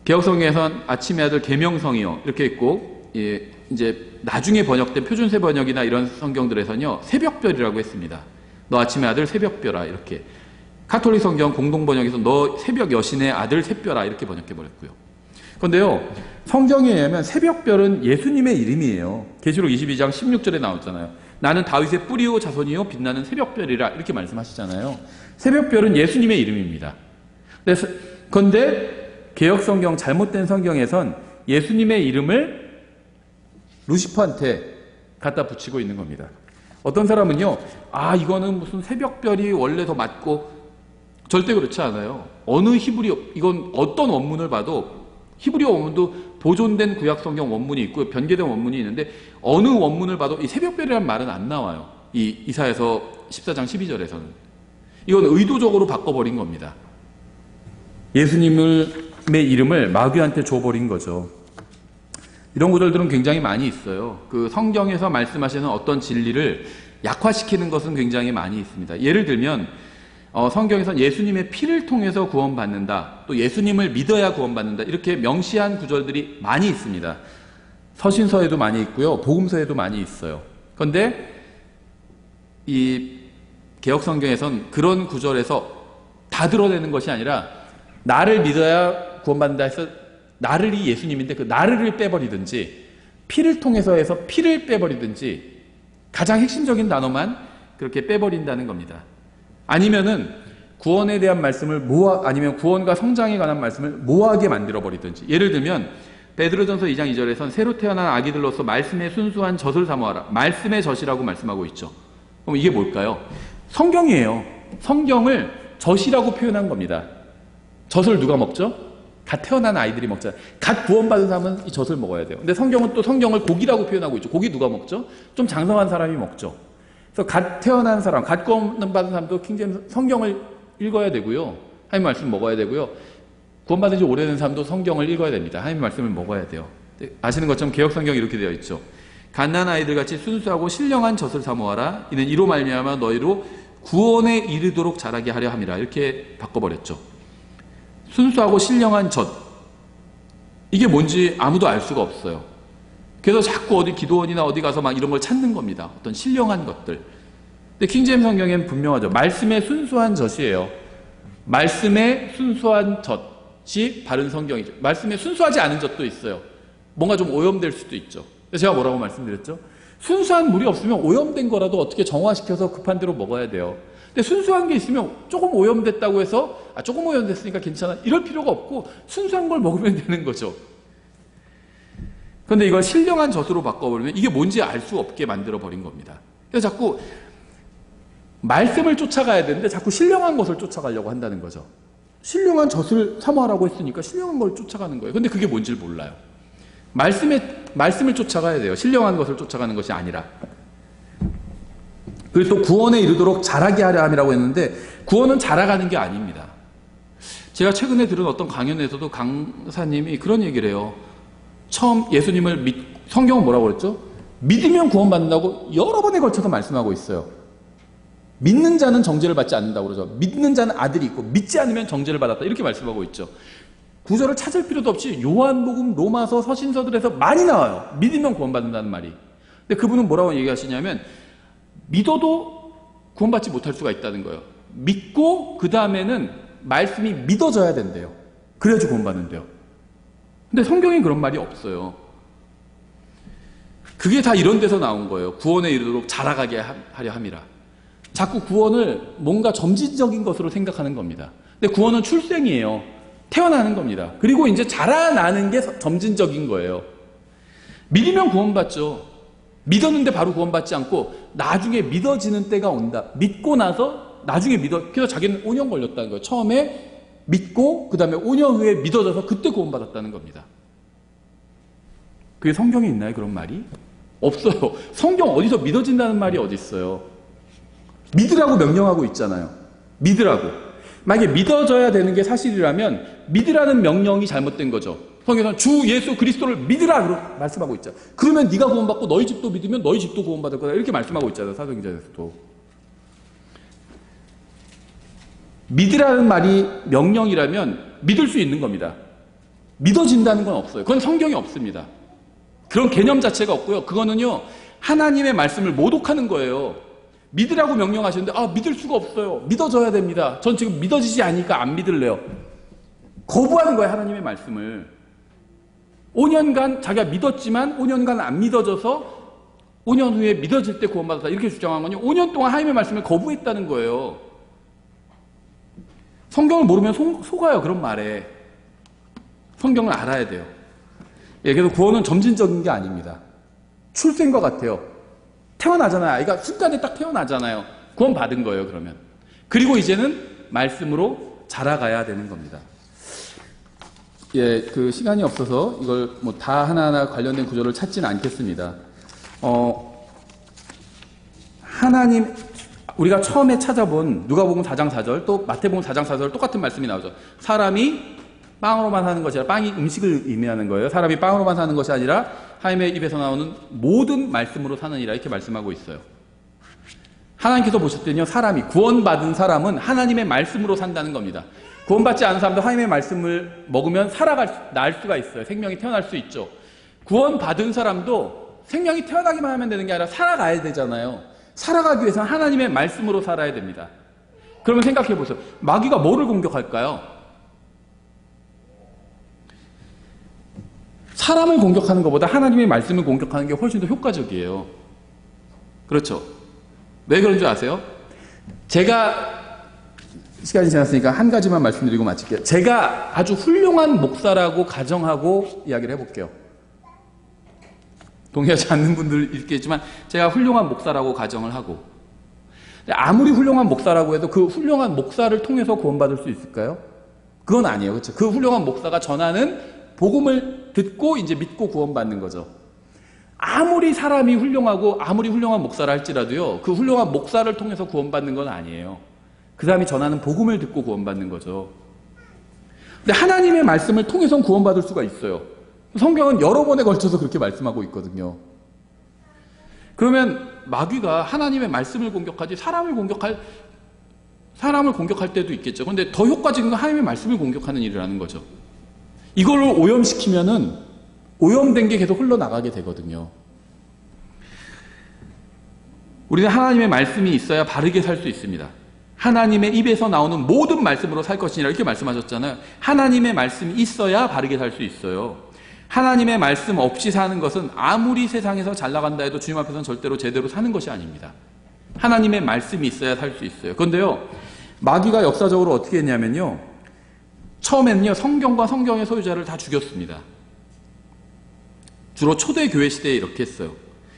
개역성경에서는 아침의 아들 계명성이요 이렇게 있고, 예, 이제 나중에 번역된 표준세 번역이나 이런 성경들에서는요 새벽별이라고 했습니다. 너 아침의 아들 새벽별아 이렇게. 가톨릭 성경 공동 번역에서 너 새벽 여신의 아들 새별아 이렇게 번역해 버렸고요. 그런데요 성경에 의하면 새벽별은 예수님의 이름이에요. 계시록 22장 16절에 나왔잖아요. 나는 다윗의 뿌리요 자손이요 빛나는 새벽별이라 이렇게 말씀하시잖아요. 새벽별은 예수님의 이름입니다. 그런데 개역성경 잘못된 성경에선 예수님의 이름을 루시퍼한테 갖다 붙이고 있는 겁니다. 어떤 사람은요, 이거는 무슨 새벽별이 원래 더 맞고, 절대 그렇지 않아요. 어느 히브리어, 이건 어떤 원문을 봐도 히브리어 원문도 보존된 구약 성경 원문이 있고 변개된 원문이 있는데 어느 원문을 봐도 이 새벽별이라는 말은 안 나와요. 이 이사야서 14장 12절에서는. 이건 의도적으로 바꿔버린 겁니다. 예수님의 이름을 마귀한테 줘버린 거죠. 이런 구절들은 굉장히 많이 있어요. 그 성경에서 말씀하시는 어떤 진리를 약화시키는 것은 굉장히 많이 있습니다. 예를 들면 성경에서 예수님의 피를 통해서 구원받는다, 또 예수님을 믿어야 구원받는다 이렇게 명시한 구절들이 많이 있습니다. 서신서에도 많이 있고요, 복음서에도 많이 있어요. 그런데 이 개역성경에선 그런 구절에서 다 드러내는 것이 아니라 나를 믿어야 구원받는다 해서 나를이 예수님인데 그 나를을 빼버리든지 피를 통해서 해서 피를 빼버리든지 가장 핵심적인 단어만 그렇게 빼버린다는 겁니다. 아니면은 구원에 대한 말씀을 아니면 구원과 성장에 관한 말씀을 모호하게 만들어버리든지. 예를 들면 베드로전서 2장 2절에선 새로 태어난 아기들로서 말씀의 순수한 젖을 사모하라, 말씀의 젖이라고 말씀하고 있죠. 그럼 이게 뭘까요? 성경이에요. 성경을 젖이라고 표현한 겁니다. 젖을 누가 먹죠? 갓 태어난 아이들이 먹잖아요. 갓 구원받은 사람은 이 젖을 먹어야 돼요. 근데 성경은 또 성경을 고기라고 표현하고 있죠. 고기 누가 먹죠? 좀 장성한 사람이 먹죠. 그래서 갓 태어난 사람, 갓 구원받은 사람도 킹제임스 성경을 읽어야 되고요. 하나님 말씀 먹어야 되고요. 구원받은 지 오래된 사람도 성경을 읽어야 됩니다. 하나님 말씀을 먹어야 돼요. 아시는 것처럼 개역 성경이 이렇게 되어 있죠. 갓난 아이들 같이 순수하고 신령한 젖을 사모하라. 이는 이로 말미암아 너희로 구원에 이르도록 자라게 하려 함이라. 이렇게 바꿔버렸죠. 순수하고 신령한 젖, 이게 뭔지 아무도 알 수가 없어요. 그래서 자꾸 어디 기도원이나 어디 가서 막 이런 걸 찾는 겁니다. 어떤 신령한 것들. 근데 킹제임스 성경에는 분명하죠. 말씀의 순수한 젖이에요. 말씀의 순수한 젖이 바른 성경이죠. 말씀에 순수하지 않은 젖도 있어요. 뭔가 좀 오염될 수도 있죠. 그래서 제가 뭐라고 말씀드렸죠? 순수한 물이 없으면 오염된 거라도 어떻게 정화시켜서 급한 대로 먹어야 돼요. 근데 순수한 게 있으면 조금 오염됐다고 해서 조금 오염됐으니까 괜찮아 이럴 필요가 없고 순수한 걸 먹으면 되는 거죠. 그런데 이걸 신령한 젖으로 바꿔버리면 이게 뭔지 알 수 없게 만들어버린 겁니다. 그래서 자꾸 말씀을 쫓아가야 되는데 자꾸 신령한 것을 쫓아가려고 한다는 거죠. 신령한 젖을 사모하라고 했으니까 신령한 걸 쫓아가는 거예요. 근데 그게 뭔지를 몰라요. 말씀을 쫓아가야 돼요. 신령한 것을 쫓아가는 것이 아니라. 그리고 또 구원에 이르도록 자라게 하려 함이라고 했는데 구원은 자라가는 게 아닙니다. 제가 최근에 들은 어떤 강연에서도 강사님이 그런 얘기를 해요. 처음 예수님을 성경은 뭐라고 그랬죠? 믿으면 구원받는다고 여러 번에 걸쳐서 말씀하고 있어요. 믿는 자는 정죄를 받지 않는다고 그러죠. 믿는 자는 아들이 있고 믿지 않으면 정죄를 받았다 이렇게 말씀하고 있죠. 구절을 찾을 필요도 없이 요한복음, 로마서, 서신서들에서 많이 나와요. 믿으면 구원받는다는 말이. 근데 그분은 뭐라고 얘기하시냐면 믿어도 구원받지 못할 수가 있다는 거예요. 믿고 그 다음에는 말씀이 믿어져야 된대요. 그래야지 구원받는데요. 근데 성경에 그런 말이 없어요. 그게 다 이런 데서 나온 거예요. 구원에 이르도록 자라가게 하려 함이라. 자꾸 구원을 뭔가 점진적인 것으로 생각하는 겁니다. 근데 구원은 출생이에요. 태어나는 겁니다. 그리고 이제 자라나는 게 점진적인 거예요. 믿으면 구원받죠. 믿었는데 바로 구원받지 않고 나중에 믿어지는 때가 온다. 믿고 나서 나중에 그래서 자기는 5년 걸렸다는 거예요. 처음에 믿고 그 다음에 5년 후에 믿어져서 그때 구원받았다는 겁니다. 그게 성경에 있나요? 그런 말이? 없어요. 성경 어디서 믿어진다는 말이 어디 있어요? 믿으라고 명령하고 있잖아요. 믿으라고. 만약에 믿어져야 되는 게 사실이라면 믿으라는 명령이 잘못된 거죠. 성경에서는 주 예수 그리스도를 믿으라 말씀하고 있죠. 그러면 네가 구원받고 너희 집도 믿으면 너희 집도 구원받을 거다 이렇게 말씀하고 있잖아요. 사도행전에서도. 믿으라는 말이 명령이라면 믿을 수 있는 겁니다. 믿어진다는 건 없어요. 그건 성경에 없습니다. 그런 개념 자체가 없고요. 그거는요, 하나님의 말씀을 모독하는 거예요. 믿으라고 명령하시는데, 믿을 수가 없어요. 믿어져야 됩니다. 전 지금 믿어지지 않으니까 안 믿을래요. 거부하는 거예요, 하나님의 말씀을. 5년간 자기가 믿었지만 5년간 안 믿어져서 5년 후에 믿어질 때 구원받았다. 이렇게 주장한 건요, 5년 동안 하나님의 말씀을 거부했다는 거예요. 성경을 모르면 속아요, 그런 말에. 성경을 알아야 돼요. 그래서 구원은 점진적인 게 아닙니다. 출생과 같아요. 태어나잖아요. 아이가 순간에 딱 태어나잖아요. 구원 받은 거예요, 그러면. 그리고 이제는 말씀으로 자라가야 되는 겁니다. 그 시간이 없어서 이걸 다 하나하나 관련된 구조를 찾지는 않겠습니다. 하나님, 우리가 처음에 찾아본 누가복음 4장 4절, 또 마태복음 4장 4절 똑같은 말씀이 나오죠. 사람이 빵으로만 사는 것이 아니라, 빵이 음식을 의미하는 거예요. 사람이 빵으로만 사는 것이 아니라 하나님의 입에서 나오는 모든 말씀으로 사느니라 이렇게 말씀하고 있어요. 하나님께서 보실 때는요, 사람이 구원받은 사람은 하나님의 말씀으로 산다는 겁니다. 구원받지 않은 사람도 하나님의 말씀을 먹으면 날 수가 있어요. 생명이 태어날 수 있죠. 구원받은 사람도 생명이 태어나기만 하면 되는 게 아니라 살아가야 되잖아요. 살아가기 위해서는 하나님의 말씀으로 살아야 됩니다. 그러면 생각해 보세요. 마귀가 뭐를 공격할까요? 사람을 공격하는 것보다 하나님의 말씀을 공격하는 게 훨씬 더 효과적이에요. 그렇죠? 왜 그런 줄 아세요? 제가 시간이 지났으니까 한 가지만 말씀드리고 마칠게요. 제가 아주 훌륭한 목사라고 가정하고 이야기를 해볼게요. 동의하지 않는 분들 있겠지만 제가 훌륭한 목사라고 가정을 하고, 아무리 훌륭한 목사라고 해도 그 훌륭한 목사를 통해서 구원받을 수 있을까요? 그건 아니에요. 그렇죠? 그 훌륭한 목사가 전하는 복음을 듣고 이제 믿고 구원받는 거죠. 아무리 사람이 훌륭하고 아무리 훌륭한 목사를 할지라도요, 그 훌륭한 목사를 통해서 구원받는 건 아니에요. 그 사람이 전하는 복음을 듣고 구원받는 거죠. 근데 하나님의 말씀을 통해서는 구원받을 수가 있어요. 성경은 여러 번에 걸쳐서 그렇게 말씀하고 있거든요. 그러면 마귀가 하나님의 말씀을 공격하지 사람을 공격할 때도 있겠죠. 그런데 더 효과적인 건 하나님의 말씀을 공격하는 일이라는 거죠. 이걸 오염시키면은 오염된 게 계속 흘러나가게 되거든요. 우리는 하나님의 말씀이 있어야 바르게 살 수 있습니다. 하나님의 입에서 나오는 모든 말씀으로 살 것이니라 이렇게 말씀하셨잖아요. 하나님의 말씀이 있어야 바르게 살 수 있어요. 하나님의 말씀 없이 사는 것은 아무리 세상에서 잘 나간다 해도 주님 앞에서는 절대로 제대로 사는 것이 아닙니다. 하나님의 말씀이 있어야 살 수 있어요. 그런데요, 마귀가 역사적으로 어떻게 했냐면요, 처음에는요, 성경과 성경의 소유자를 다 죽였습니다. 주로 초대교회 시대에 이렇게 했어요.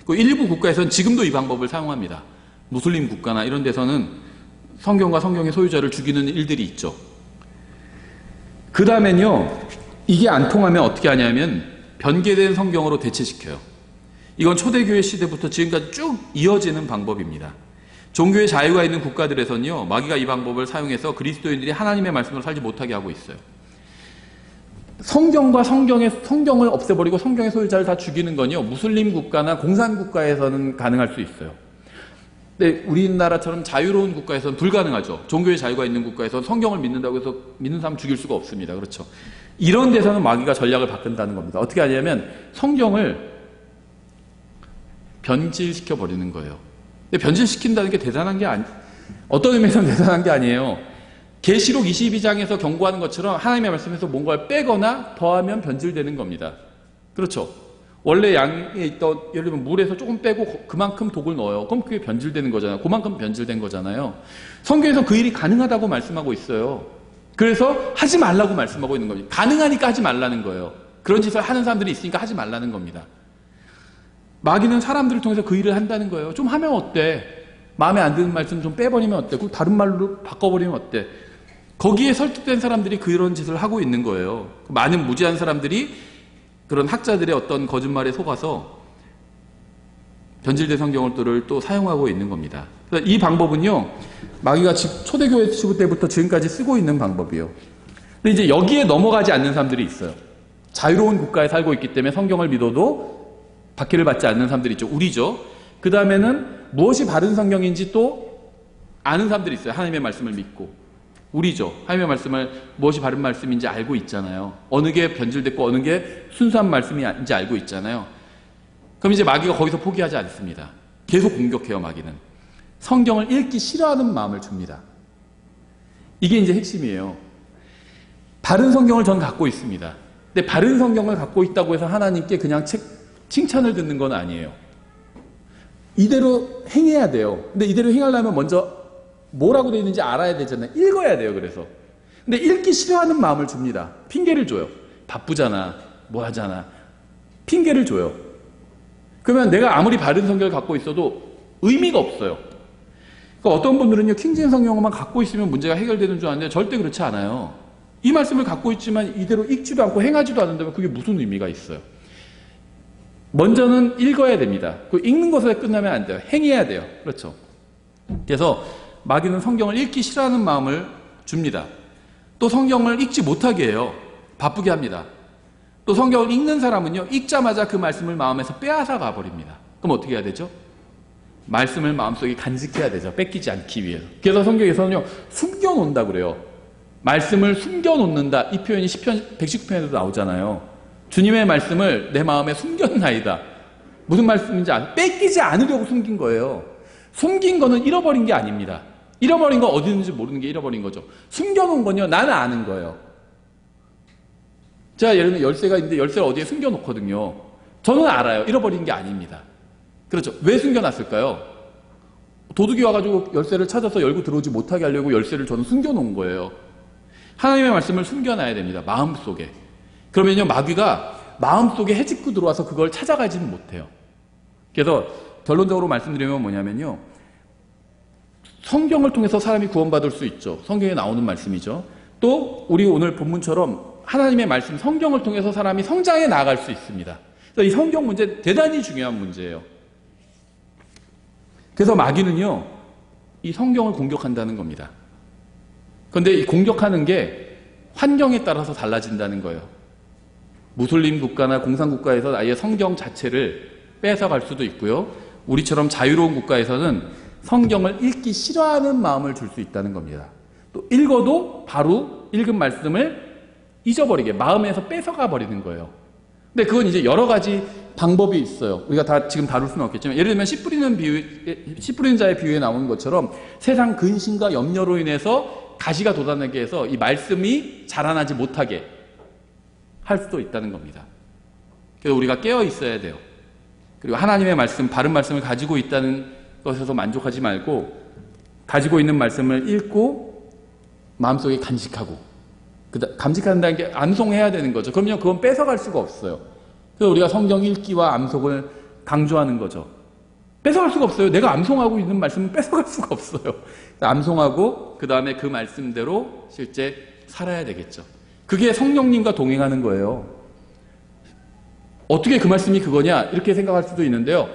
일부 국가에서는 지금도 이 방법을 사용합니다. 무슬림 국가나 이런 데서는 성경과 성경의 소유자를 죽이는 일들이 있죠. 그 다음엔요, 이게 안 통하면 어떻게 하냐면 변개된 성경으로 대체시켜요. 이건 초대교회 시대부터 지금까지 쭉 이어지는 방법입니다. 종교의 자유가 있는 국가들에서는요, 마귀가 이 방법을 사용해서 그리스도인들이 하나님의 말씀으로 살지 못하게 하고 있어요. 성경을 없애버리고 성경의 소유자를 다 죽이는 건요, 무슬림 국가나 공산 국가에서는 가능할 수 있어요. 근데 우리나라처럼 자유로운 국가에서는 불가능하죠. 종교의 자유가 있는 국가에서는 성경을 믿는다고 해서 믿는 사람 죽일 수가 없습니다. 그렇죠? 이런 데서는 마귀가 전략을 바꾼다는 겁니다. 어떻게 하냐면 성경을 변질시켜 버리는 거예요. 근데 변질시킨다는 게 대단한 게 어떤 의미에서는 대단한 게 아니에요. 계시록 22장에서 경고하는 것처럼 하나님의 말씀에서 뭔가를 빼거나 더하면 변질되는 겁니다. 그렇죠? 원래 양에 있던, 예를 들면 물에서 조금 빼고 그만큼 독을 넣어요. 그럼 그게 변질되는 거잖아요. 그만큼 변질된 거잖아요. 성경에서 그 일이 가능하다고 말씀하고 있어요. 그래서 하지 말라고 말씀하고 있는 겁니다. 가능하니까 하지 말라는 거예요. 그런 짓을 하는 사람들이 있으니까 하지 말라는 겁니다. 마귀는 사람들을 통해서 그 일을 한다는 거예요. 좀 하면 어때? 마음에 안 드는 말씀 좀 빼버리면 어때? 그 다른 말로 바꿔버리면 어때? 거기에 설득된 사람들이 그런 짓을 하고 있는 거예요. 많은 무지한 사람들이 그런 학자들의 어떤 거짓말에 속아서 변질된 성경을 또 사용하고 있는 겁니다. 이 방법은요, 마귀가 초대교회 시부 때부터 지금까지 쓰고 있는 방법이에요. 근데 이제 여기에 넘어가지 않는 사람들이 있어요. 자유로운 국가에 살고 있기 때문에 성경을 믿어도 박해를 받지 않는 사람들이 있죠. 우리죠. 그 다음에는 무엇이 바른 성경인지 또 아는 사람들이 있어요. 하나님의 말씀을 믿고. 우리죠. 하나님의 말씀을 무엇이 바른 말씀인지 알고 있잖아요. 어느 게 변질됐고 어느 게 순수한 말씀인지 알고 있잖아요. 그럼 이제 마귀가 거기서 포기하지 않습니다. 계속 공격해요, 마귀는. 성경을 읽기 싫어하는 마음을 줍니다. 이게 이제 핵심이에요. 바른 성경을 전 갖고 있습니다. 근데 바른 성경을 갖고 있다고 해서 하나님께 그냥 칭찬을 듣는 건 아니에요. 이대로 행해야 돼요. 근데 이대로 행하려면 먼저 뭐라고 되어 있는지 알아야 되잖아요. 읽어야 돼요, 그래서. 근데 읽기 싫어하는 마음을 줍니다. 핑계를 줘요. 바쁘잖아. 뭐 하잖아. 핑계를 줘요. 그러면 내가 아무리 바른 성경을 갖고 있어도 의미가 없어요. 그러니까 어떤 분들은요, 킹제임 성경만 갖고 있으면 문제가 해결되는 줄 아는데 절대 그렇지 않아요. 이 말씀을 갖고 있지만 이대로 읽지도 않고 행하지도 않는다면 그게 무슨 의미가 있어요? 먼저는 읽어야 됩니다. 그 읽는 것에 끝나면 안 돼요. 행해야 돼요. 그렇죠. 그래서 마귀는 성경을 읽기 싫어하는 마음을 줍니다. 또 성경을 읽지 못하게 해요. 바쁘게 합니다. 또 성경을 읽는 사람은요, 읽자마자 그 말씀을 마음에서 빼앗아 가버립니다. 그럼 어떻게 해야 되죠? 말씀을 마음속에 간직해야 되죠. 뺏기지 않기 위해서. 그래서 성경에서는요, 숨겨놓는다고 그래요. 말씀을 숨겨놓는다. 이 표현이 시편 119편에도 나오잖아요. 주님의 말씀을 내 마음에 숨겼나이다. 무슨 말씀인지 뺏기지 않으려고 숨긴 거예요. 숨긴 거는 잃어버린 게 아닙니다. 잃어버린 거 어디 있는지 모르는 게 잃어버린 거죠. 숨겨놓은 건요, 나는 아는 거예요. 제가 예를 들면 열쇠가 있는데 열쇠를 어디에 숨겨놓거든요. 저는 알아요. 잃어버린 게 아닙니다. 그렇죠. 왜 숨겨놨을까요? 도둑이 와가지고 열쇠를 찾아서 열고 들어오지 못하게 하려고 열쇠를 저는 숨겨놓은 거예요. 하나님의 말씀을 숨겨놔야 됩니다. 마음속에. 그러면요, 마귀가 마음속에 해집고 들어와서 그걸 찾아가지는 못해요. 그래서 결론적으로 말씀드리면 뭐냐면요, 성경을 통해서 사람이 구원받을 수 있죠. 성경에 나오는 말씀이죠. 또 우리 오늘 본문처럼 하나님의 말씀, 성경을 통해서 사람이 성장해 나아갈 수 있습니다. 그래서 이 성경 문제 대단히 중요한 문제예요. 그래서 마귀는요, 이 성경을 공격한다는 겁니다. 그런데 이 공격하는 게 환경에 따라서 달라진다는 거예요. 무슬림 국가나 공산국가에서 아예 성경 자체를 뺏어갈 수도 있고요. 우리처럼 자유로운 국가에서는 성경을 읽기 싫어하는 마음을 줄 수 있다는 겁니다. 또 읽어도 바로 읽은 말씀을 잊어버리게, 마음에서 뺏어가 버리는 거예요. 근데 그건 이제 여러 가지 방법이 있어요. 우리가 다 지금 다룰 수는 없겠지만, 예를 들면 씨 뿌리는 자의 비유에 나오는 것처럼 세상 근심과 염려로 인해서 가시가 돋아나게 해서 이 말씀이 자라나지 못하게 할 수도 있다는 겁니다. 그래서 우리가 깨어 있어야 돼요. 그리고 하나님의 말씀, 바른 말씀을 가지고 있다는 것에서 만족하지 말고 가지고 있는 말씀을 읽고 마음속에 간직하고, 감직한다는 게 암송해야 되는 거죠. 그럼요, 그건 뺏어갈 수가 없어요. 그래서 우리가 성경 읽기와 암송을 강조하는 거죠. 뺏어갈 수가 없어요. 내가 암송하고 있는 말씀은 뺏어갈 수가 없어요. 암송하고 그 다음에 그 말씀대로 실제 살아야 되겠죠. 그게 성령님과 동행하는 거예요. 어떻게 그 말씀이 그거냐 이렇게 생각할 수도 있는데요.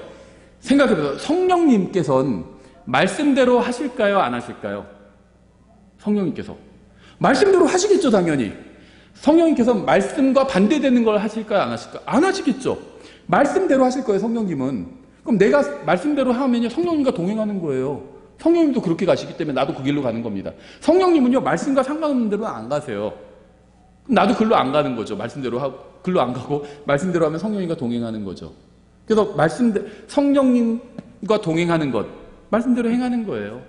생각해보세요. 성령님께서는 말씀대로 하실까요, 안 하실까요? 성령님께서 말씀대로 하시겠죠, 당연히. 성령님께서 말씀과 반대되는 걸 하실까요, 안 하실까요? 안 하시겠죠. 말씀대로 하실 거예요, 성령님은. 그럼 내가 말씀대로 하면요, 성령님과 동행하는 거예요. 성령님도 그렇게 가시기 때문에 나도 그 길로 가는 겁니다. 성령님은요, 말씀과 상관없는 데로는 안 가세요. 그럼 나도 글로 안 가는 거죠. 말씀대로 하고, 글로 안 가고, 말씀대로 하면 성령님과 동행하는 거죠. 그래서 성령님과 동행하는 것, 말씀대로 행하는 거예요.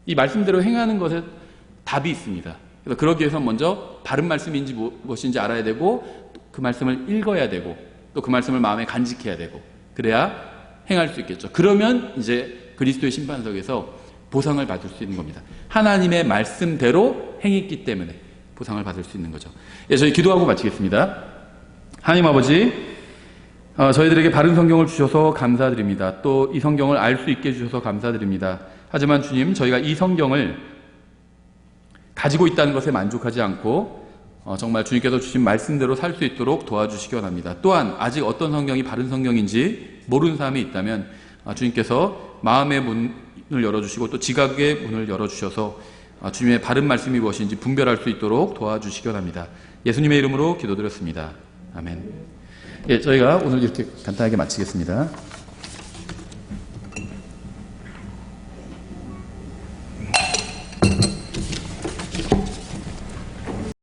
이 말씀대로 행하는 것에 답이 있습니다. 그래서 그러기 위해서 먼저 바른 말씀인지 무엇인지 알아야 되고, 그 말씀을 읽어야 되고, 또 그 말씀을 마음에 간직해야 되고, 그래야 행할 수 있겠죠. 그러면 이제 그리스도의 심판석에서 보상을 받을 수 있는 겁니다. 하나님의 말씀대로 행했기 때문에, 보상을 받을 수 있는 거죠. 예, 저희 기도하고 마치겠습니다. 하나님 아버지, 저희들에게 바른 성경을 주셔서 감사드립니다. 또 이 성경을 알 수 있게 해주셔서 감사드립니다. 하지만 주님, 저희가 이 성경을 가지고 있다는 것에 만족하지 않고 정말 주님께서 주신 말씀대로 살 수 있도록 도와주시기 원합니다. 또한 아직 어떤 성경이 바른 성경인지 모르는 사람이 있다면 주님께서 마음의 문을 열어주시고 또 지각의 문을 열어주셔서 주님의 바른 말씀이 무엇인지 분별할 수 있도록 도와주시기 원합니다. 예수님의 이름으로 기도드렸습니다. 아멘. 예, 저희가 오늘 이렇게 간단하게 마치겠습니다.